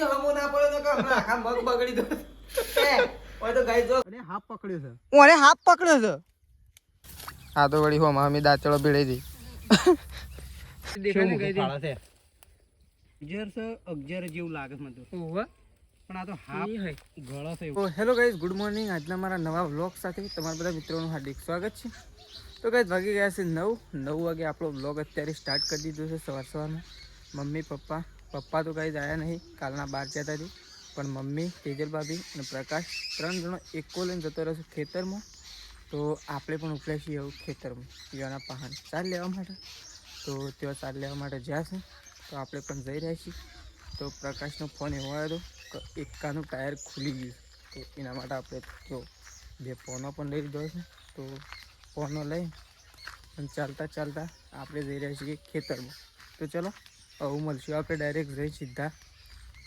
જો હમો ના પડે તો કે હમણાં આખા મગ બગડી દો ઓય તો ગાઈ જો અને હાફ પકડ્યો છે ઓને હાફ પકડ્યો છે આ તો વળી હો મામી દાંતળો ભીડે દી દેખાય ને ગઈ ફાળા છે જરસ 11 જેવું લાગે મને તો ઓહો પણ આ તો હાફ ગળો છે તો હેલો ગાઈઝ ગુડ મોર્નિંગ આજના મારા નવા વ્લોગ સાથે તમારા બધા મિત્રોનું હાર્દિક સ્વાગત છે તો ગાઈઝ વાગી ગયા છે 9 વાગે આપણો વ્લોગ અત્યારે સ્ટાર્ટ કરી દીધો છે સવારમાં મમ્મી પપ્પા તો ગાઈઝ આવ્યા નહીં કાલના 12 જતા હતી પણ મમ્મી તેજલ ભાભી અને પ્રકાશ 3 જણો એકો લઈને જતો રહેશે ખેતરમાં તો આપણે પણ ઉપડ્યા છીએ એવું ખેતરમાં પીવાના પહાણ ચાર લેવા માટે તો તેઓ ચાર લેવા માટે જ્યાં છે તો આપણે પણ જઈ રહ્યા છીએ તો પ્રકાશનો ફોન એવો આવ્યો હતો કે એકાનું ટાયર ખુલી ગયું તો એના માટે આપણે જો બે ફોનો પણ લઈ લીધો છે તો ફોનો લઈ અને ચાલતા આપણે જઈ રહ્યા છીએ ખેતરમાં તો ચલો આવું મળશું આપણે ડાયરેક્ટ જઈ સીધા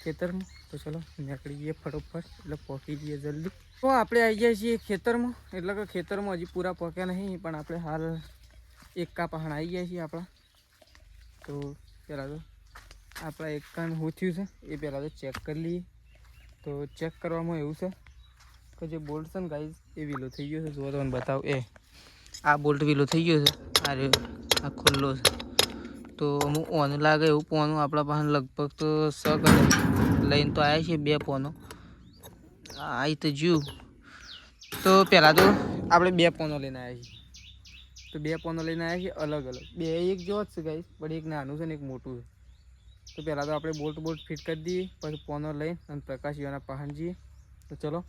ખેતરમાં તો ચલો નીકળી જઈએ ફટોફટ એટલે પહોંચી જઈએ જલ્દી તો આપણે આવી ગયા છીએ ખેતરમાં એટલે કે ખેતરમાં હજી પૂરા પહોંચ્યા નહીં પણ આપણે હાલ એકા પહાણ આવી ગયા છીએ આપણા તો પહેલાં તો આપણા એકાન શું થયું છે એ પહેલાં તો ચેક કરી લઈએ તો ચેક કરવામાં એવું છે કે જે બોલ્ટ છે ને ગાઈઝ એ વીલો થઈ ગયો છે જો તમને બતાવું એ આ બોલ્ટ વીલો થઈ ગયો છે આ ખુલ્લો છે તો અમુક ઓનું લાગે એવું પોનું આપણા પાસે લગભગ તો 6 કલર લઈને તો આવ્યા છીએ 2 પોનો આવી તો જ્યું તો પહેલાં તો આપણે 2 પોનો લઈને આવ્યા છીએ તો 2 પોનો લઈને આવ્યા છીએ અલગ બે એક જેવો જ છે ગાઈઝ પણ એક નાનું છે ને એક મોટું છે તો પહેલાં તો આપણે બોલ્ટ ફિટ કરી દઈએ પછી પોનો લઈને અને પ્રકાશ એવાના પહાણ જઈએ તો ચલો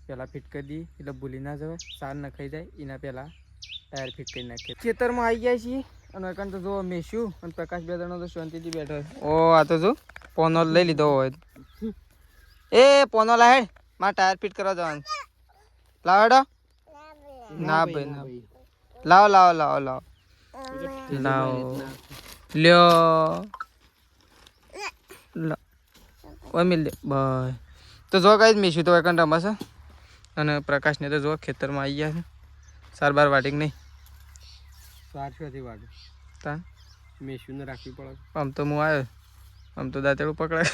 પહેલાં ફિટ કરી દઈએ એટલે ભૂલી ના જવાય સાર નખાઈ જાય એના પહેલાં ટાયર ફિટ કરી નાખીએ ખેતરમાં આવી ગયા છીએ અને અકાન તો જો મેશું અને પ્રકાશ 2 જણો તો શાંતિથી બેઠો ઓ આ તો જો પોનો લઈ લીધો હોય એ પોનો લાહેડ મારે ટાયર ફિટ કરવા જવાનું લાવેડો ના ભાઈ ના લાવો લ્યો મિલ દે બાય તો જો કાંઈ મેશું તો એકન રમશે અને પ્રકાશને તો જો ખેતરમાં આવી ગયા છે 4-12 વાટી કે નહીં 4 વાટી તાન મેશું ને રાખવી પડે આમ તો હું આવ્યો આમ તો દાંતેડું પકડાય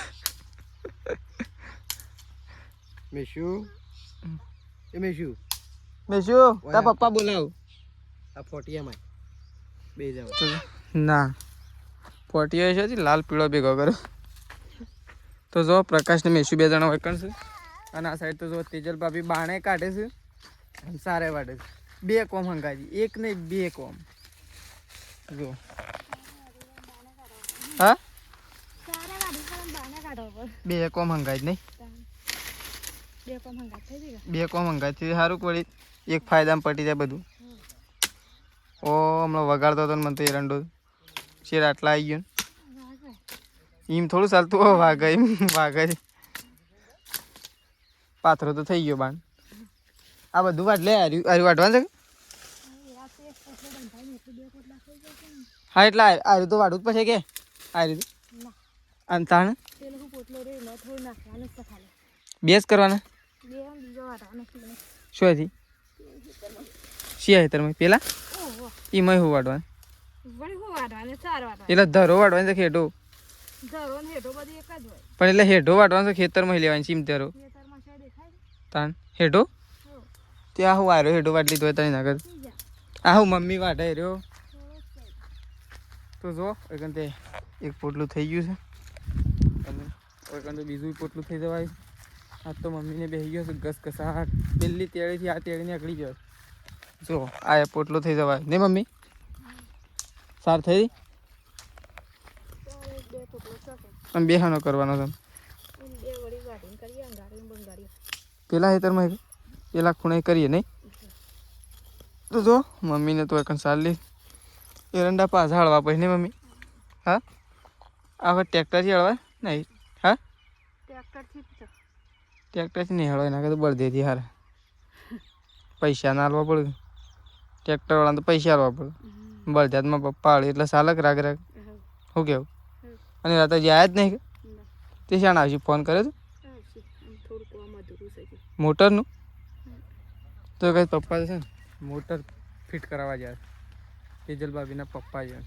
મેશું તારા પપ્પા બોલાવ આ ફોટિયામાં બે જાવ ના ફોટિયા છે લાલ પીળો ભેગો કરો તો જો પ્રકાશ ને મેશું 2 જણા વૈકણ છે અને આ સાઈડ તો જો તેજલ ભાભી બાણે કાઢે છે અને સારે વાટે છે 2 કોમ હંગાજી એક નહીં 2 કોમ જો હા 2 કોમ હંગાજ નહીં 2 કોમ હંગાજથી સારું પડી એક ફાયદામાં પટી જાય બધું ઓ હમણાં વગાડતો હતો ને મને તો એરંડો શેર આટલા આવી ગયો એમ થોડું ચાલતું હો વાઘ પાથરો તો થઈ ગયો બાણ આ બધું વાટ લે આર્યું વાટવાનું છે હા એટલે આર્યું તો વાટવું જ પછી કે આર્યું અંતાણ બેસ કરવાના શું હતી શિયા હેતરમાં પેલા એમાં શું વાટવાનું એટલે ધરો વાટવાનું છે ખેડો પણ એટલે હેઠો વાટવાનું છે ખેતરમાં લેવાની સીમ ધરો તાણ હેઠો ત્યાં હું આવ્યો હેઠો વાટ લીધો તને ના કર આ હું મમ્મી વાટે રહ્યો તો જો એકન તે એક પોટલું થઈ ગયું છે અને એકન તો બીજું પોટલું થઈ જવાય આ તો મમ્મીને બેસી ગયો છે ઘસઘસાટ પેલી તેડીથી આ તેડીને અકળી ગયો જો આ પોટલું થઈ જવાય નહીં મમ્મી સાર થઈ અને બેહાનો કરવાનો છે પેલા હેતરમાં પેલા ખૂણે કરીએ નહીં તો જો મમ્મીને તો એકન સારી એરંડા પાછા હળવા પછી નહીં મમ્મી હા આ વખત ટ્રેક્ટરથી હળવા નહીં હા ટ્રેક્ટરથી નહીં હળવા એના કરતા બળદેથી હારે પૈસા ના હાલવા પડે ટ્રેક્ટરવાળાને તો પૈસા હાલવા પડે બળદાદમાં પપ્પા હળે એટલે સાલક રાગ શું કેવું અને રાતે જાય જ નહીં તે શાણ આવશે ફોન કર્યો તો મોટરનું તો કઈ પપ્પા છે ને મોટર ફિટ કરાવવા જાય તેજલ ભાભીના પપ્પા જાય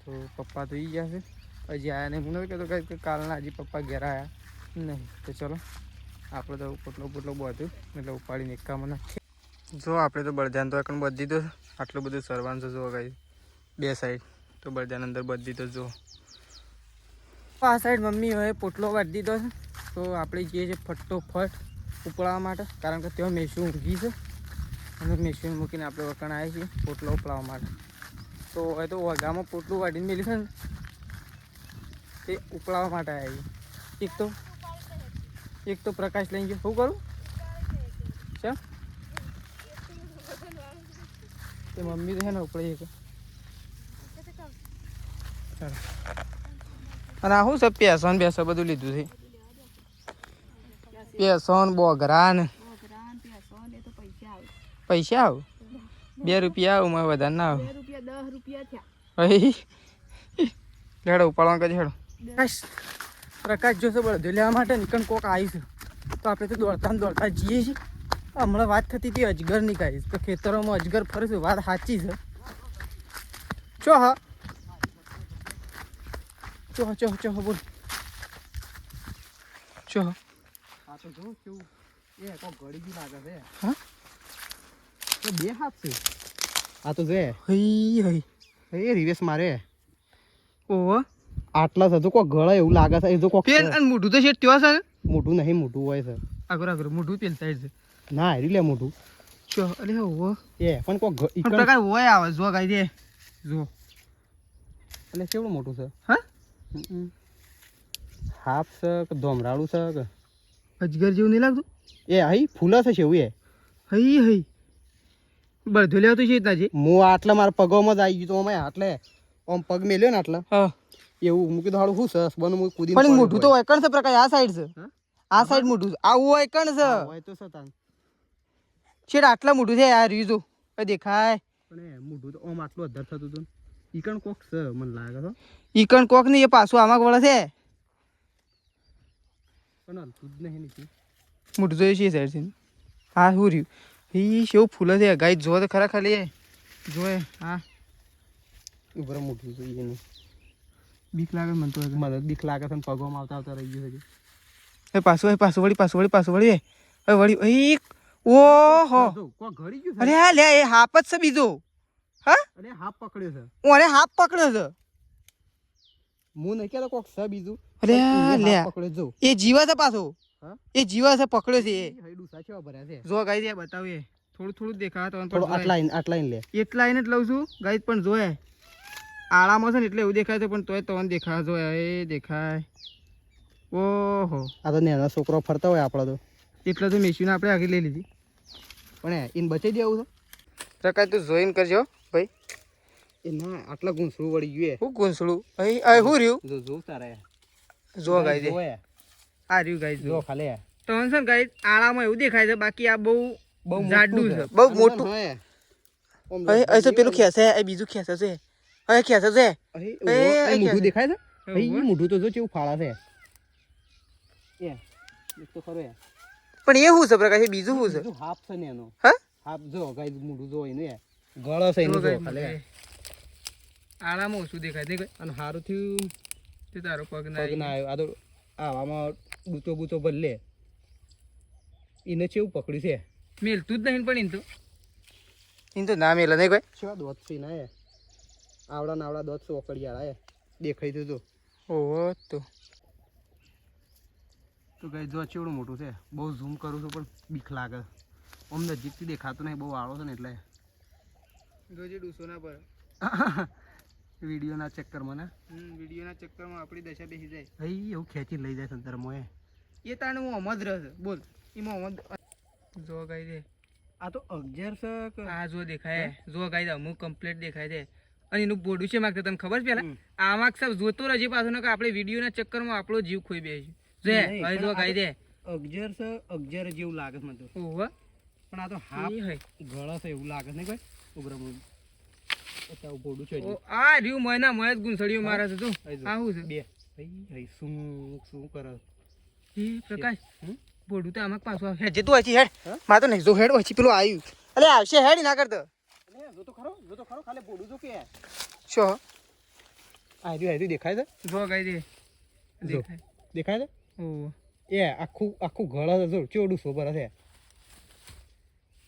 તો પપ્પા તો એ ગયા છે હજી આવ્યા નહીં હું નથી કહેતો કે કાલના હજી પપ્પા ઘેર આવ્યા નહીં તો ચલો આપણે તો પોટલો બધું એટલે ઉપાડીને એકામાં નાખીએ. જો આપણે તો બળદાન તો એકણ બધી દીધો. આટલું બધું સરવાનું છે જો ગાઈ બે સાઈડ તો બળદાન અંદર બધી દીધો. જો આ સાઈડ મમ્મી હવે પોટલો વાળી દીધો છે. તો આપણે જઈએ છીએ ફટોફટ ઉપડાવવા માટે, કારણ કે ત્યાં મેસું ઊંઘી છે અને મેસું મૂકીને આપણે વખણ આવ્યા છીએ પોટલો ઉપડાવવા માટે. તો હવે તો વગામાં પોટલું વાટીને મેલી છે ને તે ઉપડાવવા માટે આવ્યા છીએ. એક તો પ્રકાશ લઈ ગયો. શું કરું છે તે મમ્મી તો છે ને ઉપડી કે અને આ શું છે પેસન બેસન બધું લીધું છે. પેસન બોગરા ને પૈસા આવ 2 રૂપિયા આવું મારે વધારે ના આવું. 10 રૂપિયા થયા. હેડો ઉપાડવા કરી હેડો. પ્રકાશ જોશે બળદો લેવા માટે નીકળ કોક આવી છે તો આપણે તો દોડતા જઈએ છીએ. હમણાં વાત થતી હતી અજગરની કાંઈ તો ખેતરોમાં અજગર ફરે છે. વાત સાચી છે. ચો હા ચો બોલ ચો. આ તો જો કેવું એ કોક ઘડી બી લાગે છે. હા તો 2 હાથ છે. આ તો જે હઈ રિવેસ મારે. ઓહો આટલા છે તો કોક ગળા એવું લાગે છે. એ જો કોક પેન અને મોઢું તો છે ત્યો છે. મોઢું નહીં મોઢું હોય છે. આગળ મોઢું પેન સાઈડ છે. ના હેરી લે મોઢું ચો. અરે ઓહો એ પણ કોક પ્રકાર હોય આવે જો ગાઈ દે જો. એટલે કેવડું મોટું છે. હા હાફ છે કે ધોમરાળું છે કે અજગર જેવું નહીં લાગતું. એ હઈ ફૂલા છે એવું એ હઈ બળધો લેવા તો છે તાજી. હું આટલા મારા પગોમાં જ આવી ગયું તો અમે આટલે આમ પગ મેલ્યો ને આટલા હા એવું મૂકી તો હાડું શું સરસ બનું હું કૂદી. પણ મોઢું તો એકણ છે પ્રકાશ. આ સાઈડ છે. આ સાઈડ મોઢું આવું એકણ છે. હોય તો છે તાન છેડ આટલા મોઢું છે યાર. રીજો દેખાય પણ મોઢું તો આમ આટલું અધર થતું હતું. ઈકણ કોક છે મને લાગે છે. ઈકણ કોક નહીં એ પાછું આમાં વળે છે પણ હલતું જ નહીં નીચે. મોઢું જોયું છે સાઈડ છે. હા શું રહ્યું એ કેવું ફૂલે છે ગાય. જો તો ખરા ખાલી જોએ. હા ઉભર મોઢું જોઈએ એનું. બીક લાગે મને તો. મને બીક લાગે છે પગોમાં આવતા રહી ગયું છે. એ પાછું વળી વળી ઓહો ઘડી ગયું. અરે લે એ હાપ જ છે બીજો. હા અરે હાપ પકડ્યો છે. ઓરે હાપ પકડ્યો છે. હું નહીં કેતો કોક છે બીજું. અરે લે પકડ્યો જો. એ જીવા છે પાછો. એ જીવા છે પકડ્યો છે. એ ડુસા કેવા ભર્યા છે જો ગાઈ દે બતાવીએ. થોડું દેખાતો આટલા લે એટલા જ લઉં છું ગાઈ. પણ જોયે આળામાં છે ને એટલે એવું દેખાય છે પણ તોય તોન દેખાય જોયા એ દેખાય. ઓહો આ તો નાના છોકરો ફરતા હોય આપણા તો એટલે તો મેસીને આપણે આગળ લઈ લીધી. પણ એને બચાવી દેવું છે કાંઈ તું જોઈને કરજો ભાઈ. એ ના આટલા ગુંસળું વળી ગયું. શું ગુંસળું અહીં શું રહ્યું જો તારે જો ગાઈ દે. આ રહ્યું ગાઈ જો ખાલી તો છે ગાઈ આળામાં એવું દેખાય છે. બાકી આ બહુ જાડું છે બહુ મોટું. અહીં તો પેલું ખેંચે એ બીજું ખેંચે છે. હવે ખેંચે છે મોઢું દેખાય છે. મોઢું તો જો કેવું ફાળા છે. તો ખરો પણ એ શું છે પ્રકાશ બીજું શું છે. હાફ છે ને એનો. હા હાફ જો ગાય મોઢું જો એનું ગળો છે એનું જો ખાલી આળામાં ઓછું દેખાય નહીં. અને સારું થયું તે તારો પગ ના આવ્યો. આ તો આવામાં બૂતો ભલે એને કેવું પકડ્યું છે. મેલતું જ નહીં પણ એને તો ના મેલે નહીં કોઈ. કેવા દોત છે ના આવડા દોત છે ઓકડિયાળા દેખાય તું તો. ઓહો તો કઈ જો ચેવડું મોટું છે. બહુ ઝૂમ કરું છું પણ બીક લાગે. આમ નજીકથી દેખાતું નહીં. બહુ આળો છે ને એટલે જોજે ડૂસો ના પર વિડીયોના ચક્કરમાં. ને વિડીયોના ચક્કરમાં આપણી દશા બેસી જાય. હઈ એવું ખેંચી લઈ જાય સંદર્ભમાં એ તાણે મોહમ્મદ રહે બોલ. એ મોહમ્મદ જો ગાઈ દે. આ તો 11 છે. આ જો દેખાય જો ગાઈ દે અમુક કમ્પ્લીટ દેખાય છે. અને એનું બોડું છે માગતા તને ખબર છે પેલા આમાં સાહેબ જોતો રહેજે પાછું ને કે આપણે વિડીયોના ચક્કરમાં આપણો જીવ ખોઈ બેસી જો ગાઈ દે. 11 જેવું લાગે મને તો. ઓહો પણ આ તો હાફ ગળા છે એવું લાગે ને કોઈ ઉભરા બોડું છે. આ રહ્યું મયના મય જ ગુંસળીઓ મારે છે. તું આ શું છે બે શું કરે એ પ્રકાશ બોડું તો આમાં પાછું આવે જે તું હજી હેડ માં તો નહીં જો હેડ હજી પેલું આવ્યું. અરે આવશે હેડ ના કરતો જો તો ખરો ખાલી બોડું જો કે શો આ રહ્યું દેખાય છે. જો ગાઈ દે દેખાય છે. ઓહ એ આખું આખું ઘર હતો ચોડું સોબર હશે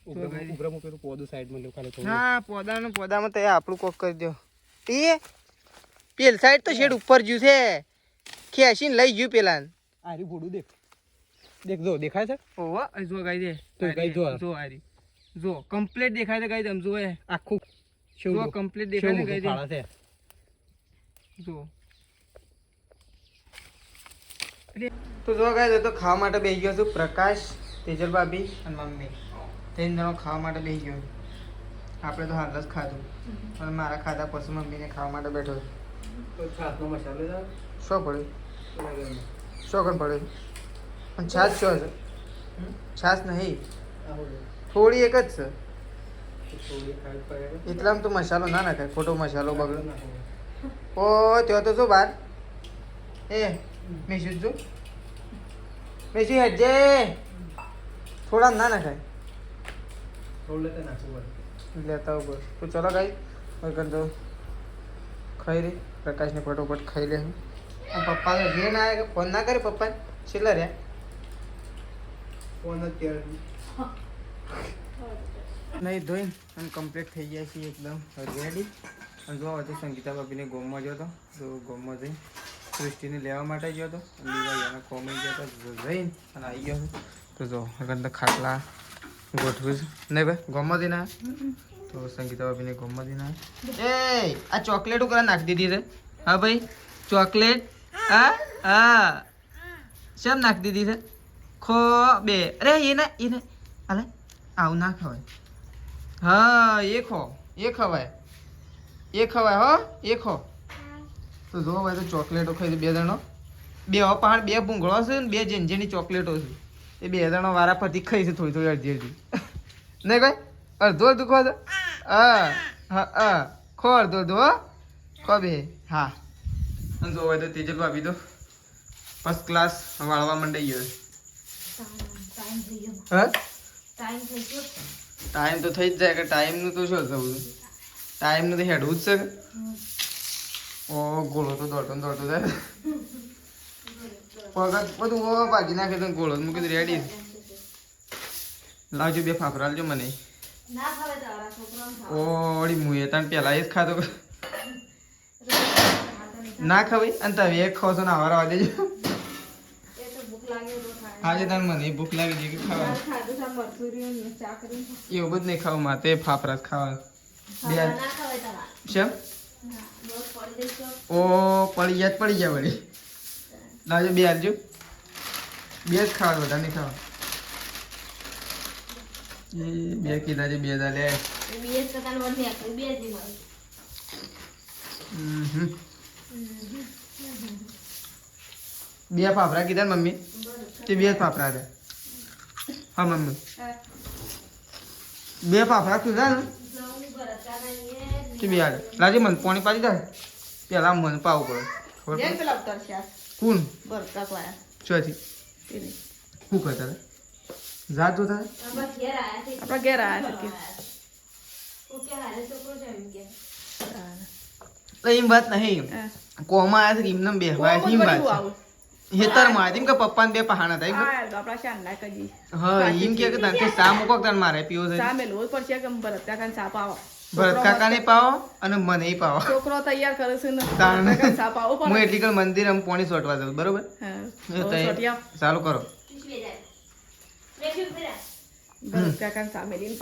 ઉગ્ર મૂકેલું પોદું સાઈડમાં લ્યો ખાલી થોડું. હા પોદામાં તો આપણું કોક કરી દો એ પેલ સાઈડ તો શેડ ઉપર જ્યું છે ખેંચીને લઈ ગયું પેલા આરી ઘોડું દેખ દેખ જો દેખાય છે ઓહો જો ગાઈ દે તો ગાઈ જો જો આરી જો કમ્પ્લીટ દેખાય છે ગાઈ આમ જો એ આખું જો કમ્પ્લીટ દેખાય ને ગાઈ ફાળા છે જો તો જો ગાઈ તો ખાવા માટે બેસી ગયો છું પ્રકાશ તેજલ ભાભી અને મમ્મી ત્રણ જણો ખાવા માટે બેસી ગયો આપણે તો હાલ જ ખાધું અને મારા ખાધા પછી મમ્મીને ખાવા માટે બેઠો તો છાસનો મસાલો છે શું પડ્યું શું કણ પડ્યું અને છાશ શું છે છાશ નહીં થોડી એક જ છે એટલામાં તો મસાલો ના નાખાય ખોટો મસાલો બગડે ઓ ત્યાં તો શું બાર એ મેસી જો મેસી હજે થોડા ના નાખાય લેતા ઉપર તો ચલો ગાઈ કર દો ખાઈ રહી પ્રકાશને ફટોફટ ખાઈ લે પપ્પા તો જે ના આવે ફોન ના કરે પપ્પા છેલ્લા રહ્યા ફોન જ નહીં ધોઈ અને કમ્પ્લીટ થઈ ગયા છીએ એકદમ રેડી અને જો હતો સંગીતા ભાભીને ગોમમાં ગયો હતો તો ગોમમાં જઈ સૃષ્ટિને લેવા માટે ગયો હતો અને દીવાયાના કોમે ગયો હતો જઈને અને આવી ગયો હતો તો જો અગર ખાટલા ગોઠવું છે નહીં ભાઈ ગોમમાં જઈને તો સંગીતા ભાભીને ગોમમાં જઈને એ આ ચોકલેટ ઉપર નાખી દીધી છે હા ભાઈ ચોકલેટ હા હા શેમ નાખી દીધી છે ખો બે અરે એને અલે આવું ના ખવાય હા એ ખવાય એ ખવાય હો એ ખો તો જો ભાઈ તો ચોકલેટો ખાઈ બે જણો બે પહાડ બે ભૂંગળો છે ને બે જેની ચોકલેટો છે એ બે જણો વારા ફરતી ખાઈ છે થોડી થોડી અડધી નહીં ભાઈ અડધો અડધું ખો તો હા હા હા ખો અડધો અડધો ખો બે હા અને જો ભાઈ તો તેજલ ભાભી તો ફર્સ્ટ ક્લાસ વાળવા માંડી ગયો હા ટાઈમ તો થઈ જ જાય કે ટાઈમનું તો શું થવું ટાઈમનું તો હેડવું જ છે ઓ ગોળો તો દોડતો જાય પગત બધું ઓ ભાગી નાખે તો ગોળો મૂકી રેડી લાવજો બે ફાફરા લાવજો મને ઓડી મુએ તને પેલા એ જ ખાધો ના ખવાય અને તમે એક ખાવ છો ને આવા દેજો આજે તાર મને ભૂખ લાગી છે કે ખાવા એવું બધું નહીં ખાવું મારે ફાફરા જ ખાવા શેમ ઓ પડી ગયા વળી લાવજો બે આલજો બે જ ખાવા બધા નહીં ખાવા એ બે કીધા છે બે દા લે બે ફાફરા કીધા ને મમ્મી તે બે ફાફરા હતા હા મમ્મી બે ફાફરા કીધા ને કે બે હાલ લાજે મને પાણી પાડી દે પેલા મને પાવું પડે કોણ ચોથી શું કરતા જા તું તારે ઘેર આયા એમ વાત નહીં કોમાં આવ્યા છે એમને બેહવા એમ વાત છે હેતરમાં આવ્યા કે પપ્પા ને બે પહાણા હતા હા એમ કે તને સા મૂકો તને મારે પીવો છે ભરત કાકા ને પાવો અને મને પાવો છોકરો તૈયાર કરે છે ને હું એટલી કર મંદિર આમ પોણી સોટવા દઉં બરોબર ચાલુ કરો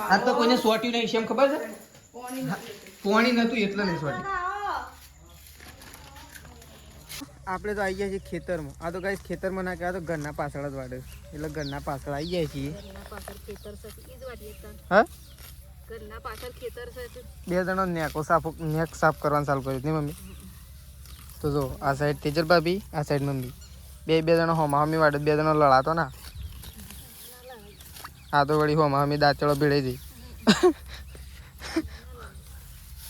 આ તો કોઈને સોટ્યું નહીં છે એમ ખબર છે પોણી નતું એટલે નહીં સોટ્યું આપણે તો આવી ગયા છીએ ખેતરમાં આ તો ગાઈસ ખેતરમાં ના કહેવાય તો ઘરના પાછળ જ વાડે એટલે ઘરના પાછળ આવી ગયા છીએ હા બે જણો નેક સાફ કરવાનું ચાલુ કર્યું નહીં મમ્મી તો જો આ સાઈડ તેજલ ભાભી આ સાઈડ મમ્મી બે જણો હોમા હમી વાડે બે જણો લડાતો ના આ તો વળી હોમા હમી દાંતળો ભીડાઈ દી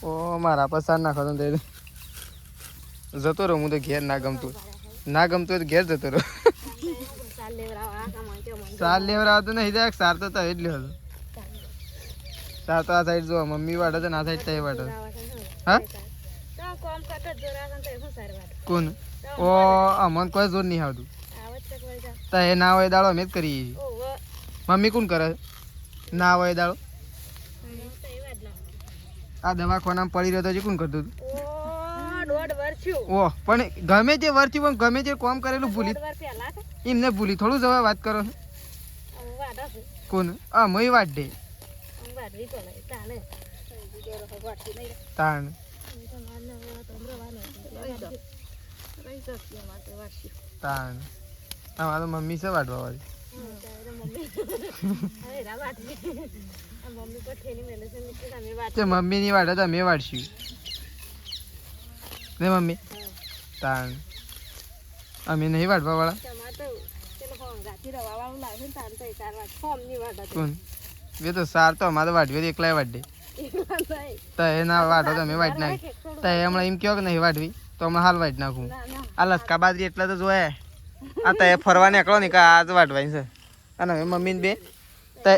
ઓ મારા પસાર નાખો તો જતો રહું હું તો ઘેર ના ગમતું હોય તો ઘેર જતો રહું સાર લેવડાવતો નહીં જાય સાર તો જ લ્યો હતો સાર તો આ સાઈડ જો મમ્મી વાટે છે ને આ સાઈડ તય વાટે હા કોણ ઓ અમને કોઈ જોર નહીં આવતું તો એ ના હોય દાડો અમે જ કરીએ છીએ. ઓવે મમ્મી કોણ કરે ના હોય દાડો? આ દવાખાનામાં પડી રહ્યો તો હજી કોણ કરતું હતું? ઓ દોઢ વર્ષ થયું. ઓહ પણ ગમે તે વર્ષથી પણ ગમે તે કામ કરેલું ભૂલી દોઢ વર્ષ પહેલા છે. એમને ભૂલી થોડું જવા વાત કરો છો. હું વાડા છું. કોણ મય વાટ દે હું વાડવી પડે ચાલે. વાડતી નહીં. તાણ તાણ અમારે મમ્મી છે વાટવા વાળી. તે મમ્મી ની વાટે તો અમે વાટશું ને મમ્મી. તાણ અમે નહીં વાટવા વાળા. કોણ એ તો સાર તો અમારે વાટવી એકલા વાટ દે. તો એ ના વાટો તો અમે વાટ નાખી. તો એ હમણાં એમ કહો કે નહીં વાટવી તો હમણાં હાલ વાટ નાખું. આ લસકા બાજરી એટલા તો જોયા. આ તો એ ફરવા નીકળો ને કે આ જ વાટવાની છે. અને હવે મમ્મીને બે તો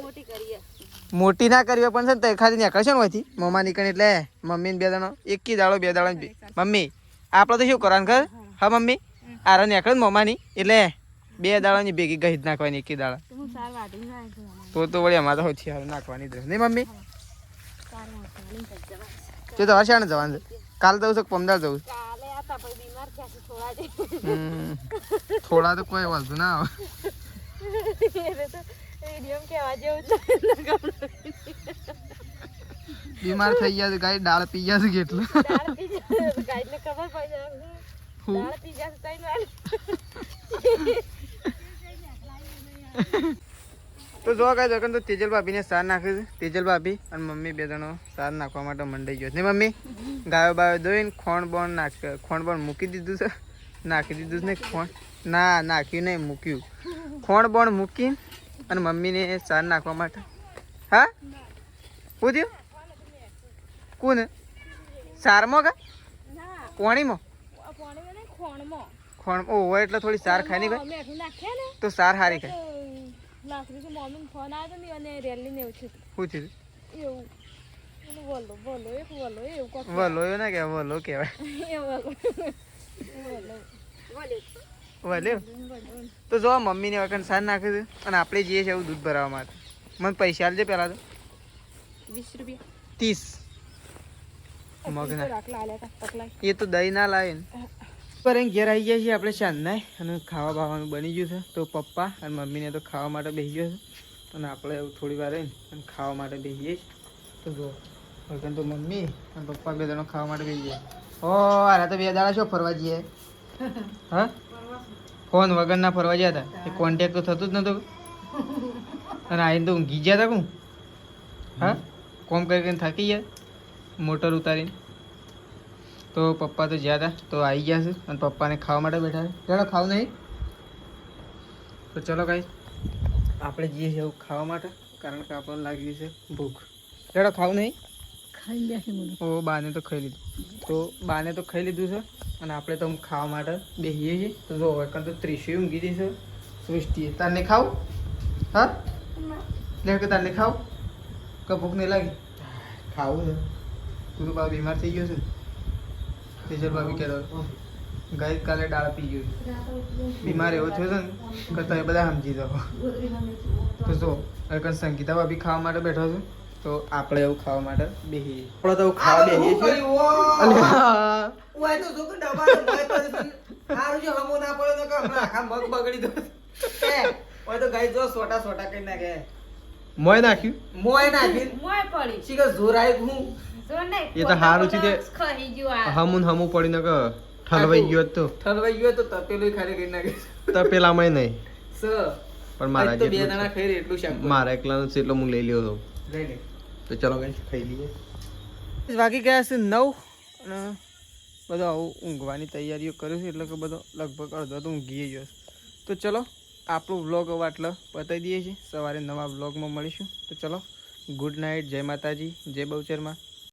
મોટી ના કરવી પણ છે ને તો ખાલી નીકળશે ને હોયથી મમ્મા નીકળે એટલે મમ્મીને બે દાડો એક દાડો બે દાડો મમ્મી આપણે તો શું કરવાનું ખબર? હા મમ્મી આરો નીકળે ને મમ્માની એટલે બે દાડાની ભેગી ગઈ જ નાખવાની એક દાડા. તો વળી અમારે તો સૌથી સારું નાખવાની જ નહીં મમ્મી. તે તો હશે ને જવાનું છે. કાલે જવું છે પમદાર જવું છે? થોડા તો કોઈ વાંધો ના આવે. બીમાર થઈ ગયા છે ગાય દાળ પી ગયા છે કેટલું. તો જો કાંઈ જગન તો તેજલ ભાભીને સાર નાખે છે. તેજલ ભાભી અને મમ્મી બે જણો સાર નાખવા માટે મંડાઈ ગયો ને મમ્મી. ગાયો બાયો દોઈને ખોણ બોણ મૂકી દીધું છે. નાખી દીધું ને ખોણ ના નાખ્યું નહીં મૂક્યું. ખોણ બોણ મૂકી અને મમ્મીને સાર નાખવા માટે. હા શું થયું? કોને સારમાં કા કોણીમાં? ખોણ ઓહો એટલે થોડી સાર ખાઈ નહીં ભાઈ તો સાર હારી ખાય. વલો એવું ના કહેવાય વલો કહેવાય. વલ્યો તો જો મમ્મીને વખત સાર નાખે છે અને આપણે જઈએ છીએ એવું દૂધ ભરાવવા માટે. મને પૈસા આલજે પેલા તો 20 રૂપિયા 30 મગના. એ તો દહીં ના લાવે ને. પર ઘેર આવી ગયા છીએ આપણે સાંજના અને ખાવા બાવાનું બની ગયું છે. તો પપ્પા અને મમ્મીને તો ખાવા માટે બેસી ગયો છે અને આપણે થોડી વાર રહીને અને ખાવા માટે બેસી જઈએ. તો જો વગર તો મમ્મી અને પપ્પા બે જણા ખાવા માટે બેસી ગયા. ઓ આરા તો બે દાડા શું ફરવા જઈએ? હા ફોન વગર ના ફરવા ગયા હતા. એ કોન્ટેક્ટ તો થતું જ નતું અને આવીને તો ઊંઘી ગયા હતા. કોણ હા કોમ કરીને થાકી ગયા મોટર ઉતારીને. તો પપ્પા તો જ્યાં હતા તો આવી ગયા છે અને પપ્પાને ખાવા માટે બેઠા છે. ચાલો ખાવું નહીં તો ચલો કાંઈ આપણે જઈએ છીએ એવું ખાવા માટે કારણ કે આપણને લાગી છે ભૂખ. ચાલો ખાવું નહીં ખાઈ લે ઓ બાને તો ખાઈ લીધું. તો બાને તો ખાઈ લીધું છે અને આપણે તો ખાવા માટે બેસીએ છીએ. તો જો હવે તો 30 ઊંઘી જઈશે. સૃષ્ટિએ તારને ખાવું? હા લે કે તારને ખાવું કે ભૂખ નહીં લાગી? ખાવું છે. તું તો બાબા બીમાર થઈ ગયો છે ને. તેજલ ભાભી કહેતો ગઈ કાલે દાળ પી ગયું. બીમાર એવો થયો છે ને કે તમે બધા સમજી જાઓ. તો જો હવે સંગીતા ભાભી ખાવા માટે બેઠો છે તો આપણે એવું ખાવા માટે બેસીએ. આપણે તો ખાવા બેસીએ છીએ. મોય નાખ્યું મોય પડી શીખર જોર આવ્યું હું એ તો હારું છે તે ખાઈ ગયું આ હમું પડી ને ઠલવાઈ ગયો તો ઠલવાઈ ગયો તો તપેલું ખાલી કરી નાખે. તપેલામાં નહીં સ પણ મારા તો બે જેટલું જણા ખાઈ એટલું શાક મારા એકલાનો છે એટલો હું લઈ લ્યો હતો. લઈ લે. તો ચલો કઈ ખાઈ લઈએ. વાગી ગયા છે 9 અને બધો આવું ઊંઘવાની તૈયારીઓ કર્યું છે એટલે કે બધો લગભગ અડધો તો ઊંઘી ગયો છે. તો ચલો આપણો વ્લોગ હવે આટલો બતાવી દઈએ છીએ. સવારે નવા વ્લોગમાં મળીશું. તો ચલો ગુડ નાઇટ. જય માતાજી, જય બહુચરમાં.